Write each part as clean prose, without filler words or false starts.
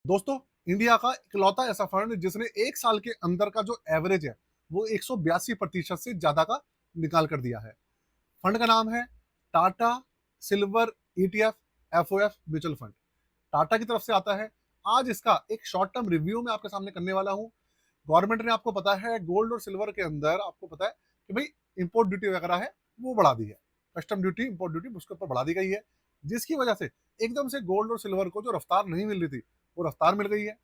दोस्तों, इंडिया का इकलौता ऐसा फंड जिसने एक साल के अंदर का जो एवरेज है वो 182% से ज्यादा का निकाल कर दिया है। फंड का नाम है Tata silver ETF FOF mutual fund. Tata की तरफ से आता है। आज इसका एक शॉर्ट टर्म रिव्यू मैं आपके सामने करने वाला हूं। गवर्नमेंट ने आपको पता है गोल्ड और सिल्वर के अंदर आपको पता है कि भाई इंपोर्ट ड्यूटी वगैरह है वो बढ़ा दी है। कस्टम ड्यूटी इंपोर्ट ड्यूटी उसके ऊपर बढ़ा दी गई है, जिसकी वजह से एकदम से गोल्ड और सिल्वर को जो रफ्तार नहीं मिल रही थी वो रफ्तार मिल गई है।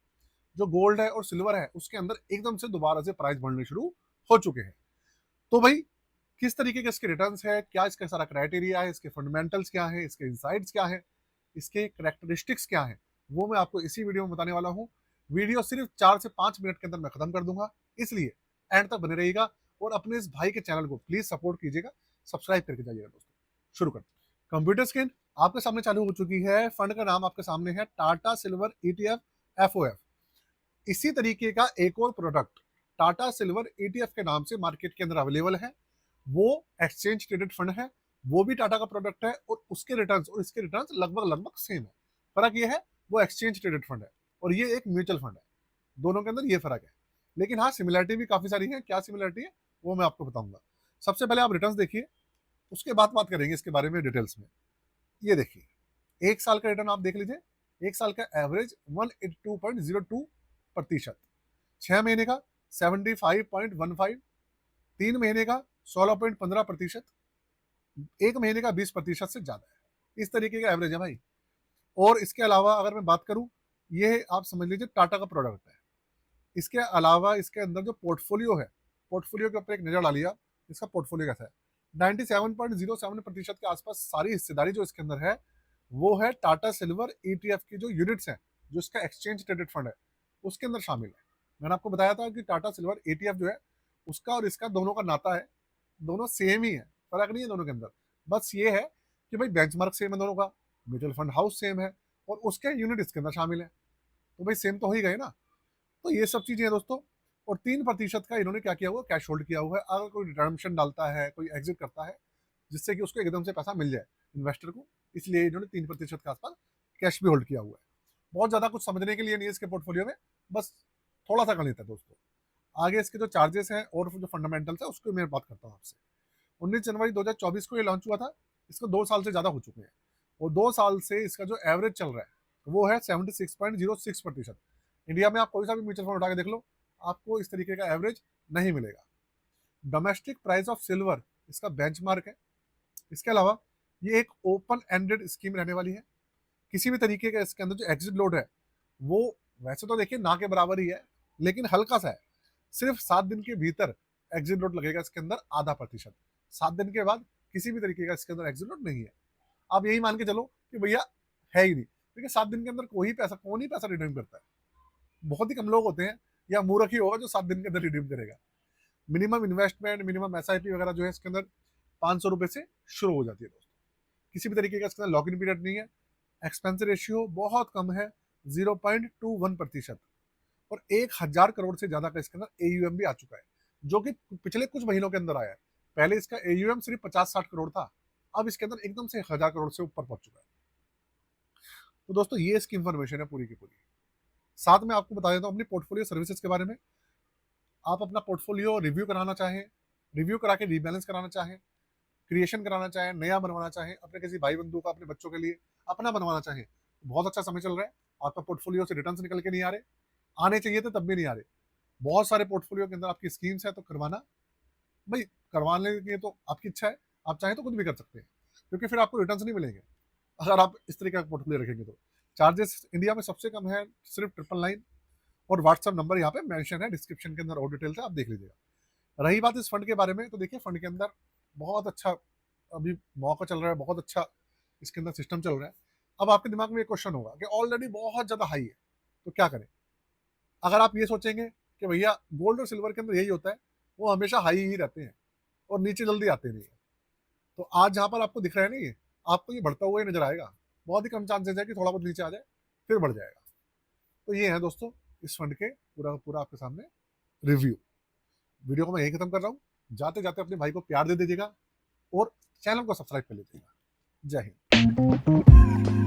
जो गोल्ड है और सिल्वर है उसके अंदर एकदम से दोबारा से प्राइस बढ़ने शुरू हो चुके हैं। तो भाई किस तरीके के इसके रिटर्न्स है, क्या इसका सारा क्राइटेरिया है, इसके फंडामेंटल्स क्या है, इसके इनसाइट्स क्या है, इसके करेक्टरिस्टिक्स क्या है, वो मैं आपको इसी वीडियो में बताने वाला हूँ। वीडियो सिर्फ 4 से 5 मिनट के अंदर मैं खत्म कर दूंगा, इसलिए एंड तक बने रहिएगा और अपने इस भाई के चैनल को प्लीज सपोर्ट कीजिएगा, सब्सक्राइब करके जाइएगा। दोस्तों शुरू करते हैं। कंप्यूटर स्क्रीन आपके सामने चालू हो चुकी है। फंड का नाम आपके सामने है टाटा सिल्वर ईटीएफ एफओएफ। इसी तरीके का एक और प्रोडक्ट टाटा सिल्वर ईटीएफ के नाम से मार्केट के अंदर अवेलेबल है। वो एक्सचेंज ट्रेडेड फंड है, वो भी टाटा का प्रोडक्ट है और उसके रिटर्न्स और इसके रिटर्न्स लगभग लगभग सेम है। फर्क ये है वो एक्सचेंज ट्रेडेड फंड है और ये एक म्यूचुअल फंड है। दोनों के अंदर ये फर्क है, लेकिन हाँ सिमिलरिटी भी काफी सारी है। क्या सिमिलरिटी है वो मैं आपको बताऊंगा। सबसे पहले आप रिटर्न्स देखिए, उसके बाद बात करेंगे इसके बारे में डिटेल्स में। ये देखिए, एक साल का रिटर्न आप देख लीजिए। एक साल का एवरेज 182.02%, 6 महीने का 75.15, 3 महीने का 16.15%, एक महीने का 20% से ज्यादा है। इस तरीके का एवरेज है भाई। और इसके अलावा अगर मैं बात करूं, ये आप समझ लीजिए टाटा का प्रोडक्ट है। इसके अलावा इसके अंदर जो पोर्टफोलियो है, पोर्टफोलियो के ऊपर एक नजर डालिए आप, इसका पोर्टफोलियो कैसा है। 97.07% के आसपास सारी हिस्सेदारी जो इसके अंदर है वो है टाटा सिल्वर ईटीएफ की जो यूनिट्स हैं, जो इसका एक्सचेंज ट्रेडेड फंड है उसके अंदर शामिल है। मैंने आपको बताया था कि टाटा सिल्वर ईटीएफ जो है उसका और इसका दोनों का नाता है, दोनों सेम ही है, फर्क नहीं है दोनों के अंदर। बस ये है कि भाई बेंचमार्क सेम है दोनों का, म्यूचुअल फंड हाउस सेम है और उसके यूनिट इसके अंदर शामिल है, तो भाई सेम तो हो ही गए ना। तो ये सब चीजें हैं दोस्तों। और 3% का इन्होंने क्या किया हुआ, कैश होल्ड किया हुआ है। अगर कोई रिटर्मशन डालता है, कोई एग्जिट करता है, जिससे कि उसको एकदम से पैसा मिल जाए इन्वेस्टर को, इसलिए इन्होंने 3% के आसपास कैश भी होल्ड किया हुआ है। बहुत ज्यादा कुछ समझने के लिए नहीं है इसके पोर्टफोलियो में, बस थोड़ा सा गणित है दोस्तों। आगे इसके जो चार्जेस हैं और जो फंडामेंटल्स है उसको मैं बात करता हूँ आपसे। 19 जनवरी 2024 को ये लॉन्च हुआ था। इसको 2 साल से ज्यादा हो चुके हैं और 2 साल से इसका जो एवरेज चल रहा है वो है 76.06%। इंडिया में आप कोई सा भी म्यूचुअल फंड उठा के देख लो, आपको इस तरीके का एवरेज नहीं मिलेगा। डोमेस्टिक प्राइस ऑफ सिल्वर इसका बेंचमार्क है। इसके अलावा ये एक ओपन एंडेड स्कीम रहने वाली है। किसी भी तरीके का इसके अंदर जो एग्जिट लोड है वो वैसे तो देखिए ना के बराबर ही है, लेकिन हल्का सा है। सिर्फ 7 दिन के भीतर एग्जिट लोड लगेगा इसके अंदर, ½ 7 दिन के बाद किसी भी तरीके का इसके अंदर एग्जिट लोड नहीं है। आप यही मान के चलो कि भैया है ही नहीं, क्योंकि 7 दिन के अंदर कोई पैसा, कौन ही पैसा रिडीम करता है। बहुत ही कम लोग होते हैं, या मूर्ख ही होगा जो 7 दिन के अंदर रिडीम करेगा। मिनिमम इन्वेस्टमेंट, मिनिमम एसआईपी वगैरह जो है इसके अंदर 500 रुपए से शुरू हो जाती है दोस्तों। किसी भी तरीके का इसके अंदर लॉक इन पीरियड नहीं है। एक्सपेंस रेशियो बहुत कम है, 0.21%। और 1,000 करोड़ से ज्यादा का इसके अंदर एयूएम भी आ चुका है, जो कि पिछले कुछ महीनों के अंदर आया है। पहले इसका एयूएम सिर्फ 50-60 करोड़ था, अब इसके अंदर एकदम से 1,000 करोड़ से ऊपर पहुंच चुका है। तो दोस्तों ये इसकी इंफॉर्मेशन है पूरी की पूरी। साथ में आपको बता देता हूँ अपनी पोर्टफोलियो सर्विसेज के बारे में। आप अपना पोर्टफोलियो रिव्यू कराना चाहें, रिव्यू करा के रीबैलेंस कराना चाहें, क्रिएशन कराना चाहें, नया बनवाना चाहें, अपने किसी भाई बंधु का, अपने बच्चों के लिए अपना बनवाना चाहें, बहुत अच्छा समय चल रहा है। आपका पोर्टफोलियो से रिटर्न्स निकल के नहीं आ रहे, आने चाहिए थे तब भी नहीं आ रहे। बहुत सारे पोर्टफोलियो के अंदर आपकी स्कीम्स है, तो करवाना भाई, करवाने के तो आपकी इच्छा है, आप चाहें तो खुद भी कर सकते हैं, क्योंकि फिर आपको रिटर्न्स नहीं मिलेंगे अगर आप इस तरीके का पोर्टफोलियो रखेंगे तो। चार्जेस इंडिया में सबसे कम है, सिर्फ 999। और व्हाट्सअप नंबर यहाँ पे मेंशन है डिस्क्रिप्शन के अंदर, और डिटेल्स है, आप देख लीजिएगा। रही बात इस फंड के बारे में, तो देखिए फंड के अंदर बहुत अच्छा अभी मौका चल रहा है, बहुत अच्छा इसके अंदर सिस्टम चल रहा है। अब आपके दिमाग में एक क्वेश्चन होगा कि ऑलरेडी बहुत ज्यादा हाई है तो क्या करें। अगर आप ये सोचेंगे कि भैया गोल्ड और सिल्वर के अंदर यही होता है, वो हमेशा हाई ही रहते हैं और नीचे जल्दी आते नहीं है, तो आज जहां पर आपको दिख रहा है ना ये, आपको ये बढ़ता हुआ ही नजर आएगा। बहुत ही कम चांसेस है कि थोड़ा बहुत नीचे आ जाए फिर बढ़ जाएगा। तो ये है दोस्तों इस फंड के पूरा पूरा आपके सामने रिव्यू। वीडियो को मैं यही खत्म कर रहा हूँ। जाते जाते अपने भाई को प्यार दे दीजिएगा और चैनल को सब्सक्राइब कर लीजिएगा। जय हिंद।